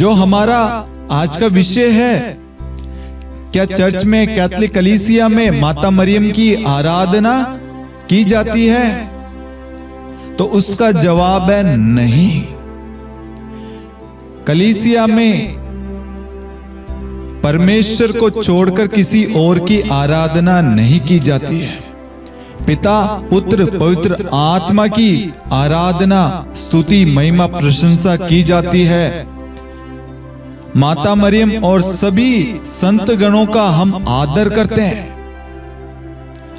जो हमारा आज का विषय है, क्या चर्च में, कैथोलिक कलीसिया में माता मरियम की आराधना की जाती है? तो उसका जवाब है नहीं। कलीसिया में परमेश्वर को छोड़कर किसी और की आराधना नहीं की जाती है। पिता, पुत्र, पवित्र आत्मा की आराधना, स्तुति, महिमा, प्रशंसा की जाती है। माता मरियम और सभी संत गणों का हम आदर करते हैं।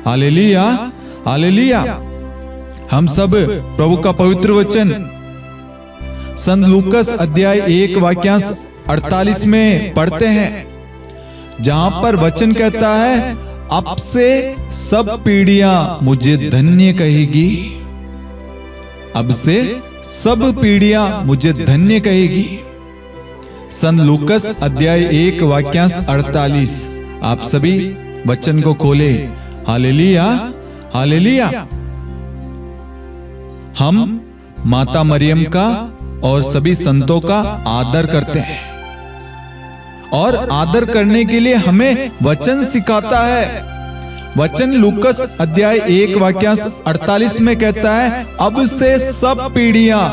Hallelujah, hallelujah. हम सब प्रभु का पवित्र वचन संत लूकस अध्याय 1 वाक्यांश 48 में पढ़ते हैं, जहां पर वचन कहता है, अब से सब पीढ़ियां मुझे धन्य कहेगी। अब से सब पीढ़ियां मुझे धन्य कहेगी। संत लूकस अध्याय 1 वाक्यांश 48। आप सभी वचन को खोले। Hallelujah, hallelujah. हम माता मरियम का और सभी संतों का आदर करते हैं, और आदर करने के लिए हमें वचन सिखाता है। वचन लूकस अध्याय 1 वाक्यांश 48 में कहता है, अब से सब पीढ़ियां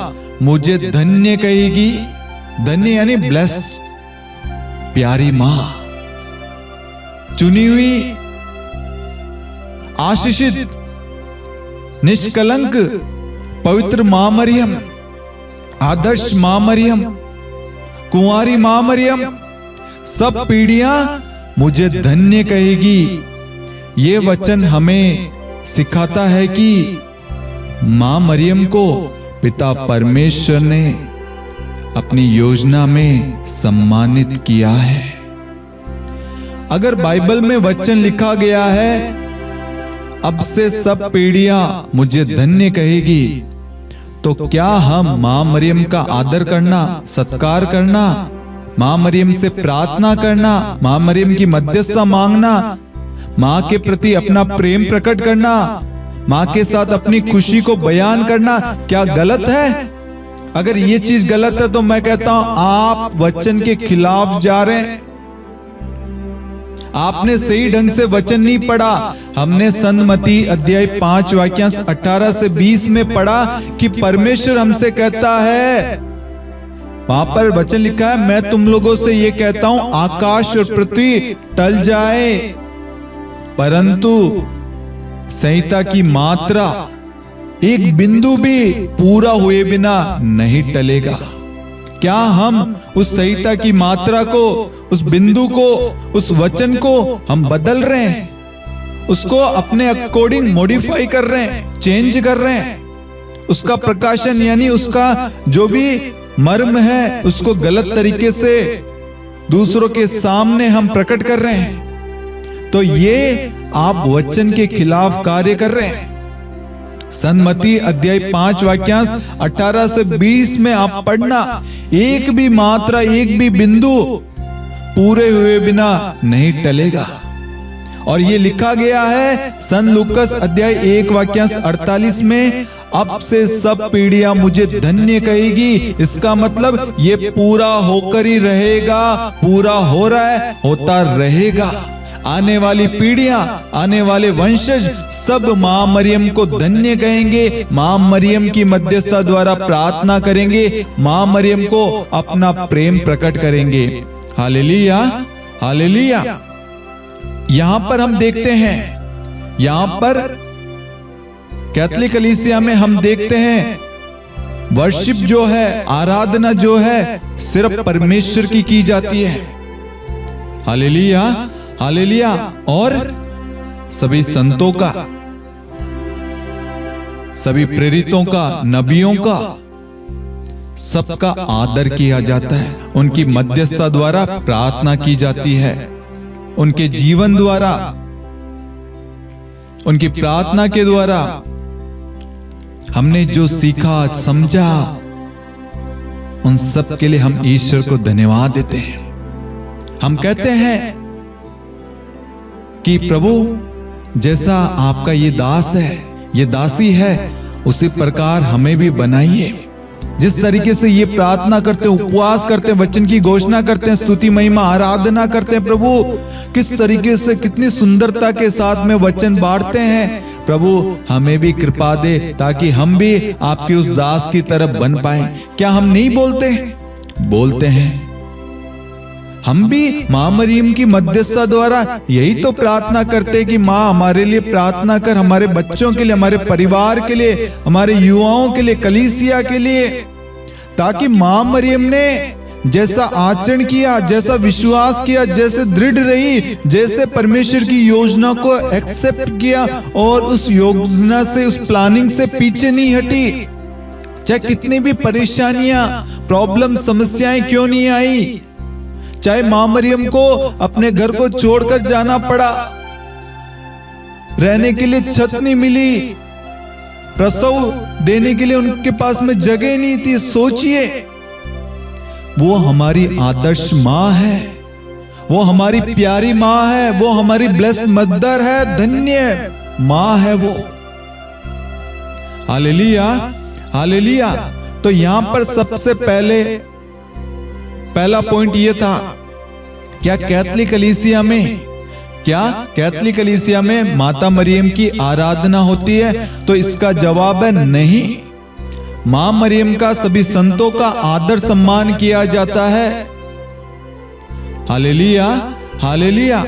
मुझे धन्य कहेगी। धन्य यानी ब्लेस्ड, प्यारी मां, चुनी हुई, आशीषित, निष्कलंक, पवित्र मां मरियम, आदर्श मां मरियम, कुंवारी मां मरियम, सब पीढ़ियां मुझे धन्य कहेगी। ये वचन हमें सिखाता है कि मां मरियम को पिता परमेश्वर ने अपनी योजना में सम्मानित किया है। अगर बाइबल में वचन लिखा गया है, अब से सब पीढ़ियां मुझे धन्य कहेगी, तो क्या हम मां मरियम का आदर करना, सत्कार करना, मां मरियम से प्रार्थना करना, मां मरियम की मध्यस्थता मांगना, मां के प्रति अपना प्रेम प्रकट करना, मां के साथ अपनी खुशी को बयान करना, क्या गलत है? अगर ये चीज गलत है तो मैं कहता हूं आप वचन के खिलाफ जा रहे हैं। आपने सही ढंग से वचन नहीं पढ़ा। हमने संत मत्ती अध्याय 5 वाक्यांश 18 से 20 में पढ़ा कि परमेश्वर हमसे कहता है, वहां पर वचन लिखा है, मैं तुम लोगों से ये कहता हूं, आकाश और पृथ्वी टल जाए परंतु संहिता की मात्रा, एक बिंदु भी पूरा हुए बिना नहीं टलेगा। क्या हम उस संहिता की मात्रा को, उस बिंदु को, उस वचन को हम बदल रहे हैं? उसको अपने अकॉर्डिंग मॉडिफाई कर रहे हैं, चेंज कर रहे हैं? उसका प्रकाशन यानी उसका जो भी मर्म है उसको गलत तरीके से दूसरों के सामने हम प्रकट कर रहे हैं, तो ये आप वचन के खिलाफ कार्य कर रहे हैं। संत मत्ती अध्याय 5 वाक्यांश 18 से 20 में आप पढ़ना, एक भी मात्रा, एक भी बिंदु पूरे हुए बिना नहीं टलेगा। और ये लिखा गया है संत लूकस अध्याय 1 वाक्यांश 48 में, अब से सब पीढ़ियां मुझे धन्य कहेगी। इसका मतलब ये पूरा होकर ही रहेगा, पूरा हो रहा है, होता रहेगा। आने वाली पीढ़ियां, आने वाले वंशज सब मां मरियम को धन्य कहेंगे, मां मरियम की मध्यस्थता द्वारा प्रार्थना करेंगे, मां मरियम को अपना प्रेम प्रकट करेंगे। Hallelujah, hallelujah. यहां पर हम देखते हैं, यहां पर कैथोलिक कलीसिया में हम देखते हैं वर्शिप जो है, आराधना जो है, सिर्फ परमेश्वर की जाती है। Hallelujah, hallelujah. और सभी संतों का, सभी प्रेरितों का, नबियों का, सबका आदर किया जाता है। उनकी मध्यस्थता द्वारा प्रार्थना की जाती है। उनके जीवन द्वारा, उनकी प्रार्थना के द्वारा हमने जो सीखा, समझा, उन सब के लिए हम ईश्वर को धन्यवाद देते हैं। हम कहते हैं कि प्रभु, जैसा आपका ये दास है, ये दासी है, उसी प्रकार हमें भी बनाइए, जिस तरीके से ये प्रार्थना करते हैं, उपवास करते हैं, वचन की घोषणा करते हैं, स्तुति महिमा आराधना करते हैं, प्रभु किस तरीके से कितनी सुंदरता के साथ में वचन बांटते हैं। प्रभु हमें भी कृपा दे ताकि हम भी आपके उस दास की तरफ बन पाए। क्या हम नहीं बोलते? बोलते हैं। हम भी मां मरियम की मध्यस्थता द्वारा यही तो प्रार्थना करते हैं कि मां हमारे लिए प्रार्थना कर, हमारे बच्चों के लिए, हमारे परिवार के लिए, हमारे युवाओं के लिए, कलीसिया के लिए, ताकि मां मरियम ने जैसा आचरण किया, जैसा विश्वास किया, जैसे दृढ़ रही, जैसे परमेश्वर की योजना को एक्सेप्ट किया और उस योजना से, उस प्लानिंग से पीछे नहीं हटी। चाहे कितनी भी परेशानियां, प्रॉब्लम, समस्याएं क्यों नहीं आई, चाहे मां मरियम को अपने घर को छोड़कर जाना पड़ा, रहने के लिए छत नहीं मिली, प्रसव देने के लिए उनके पास में जगह नहीं थी। सोचिए, वो हमारी आदर्श मां है, वो हमारी प्यारी मां है, वो हमारी ब्लेस्ड मदर है, धन्य मां है वो। Hallelujah, hallelujah. तो यहां पर सबसे पहला पॉइंट ये था, क्या कैथोलिक कलीसिया में माता मरियम की आराधना होती है? तो इसका जवाब है नहीं। मां मरियम का सभी संतों का आदर सम्मान किया जाता है। Hallelujah, hallelujah.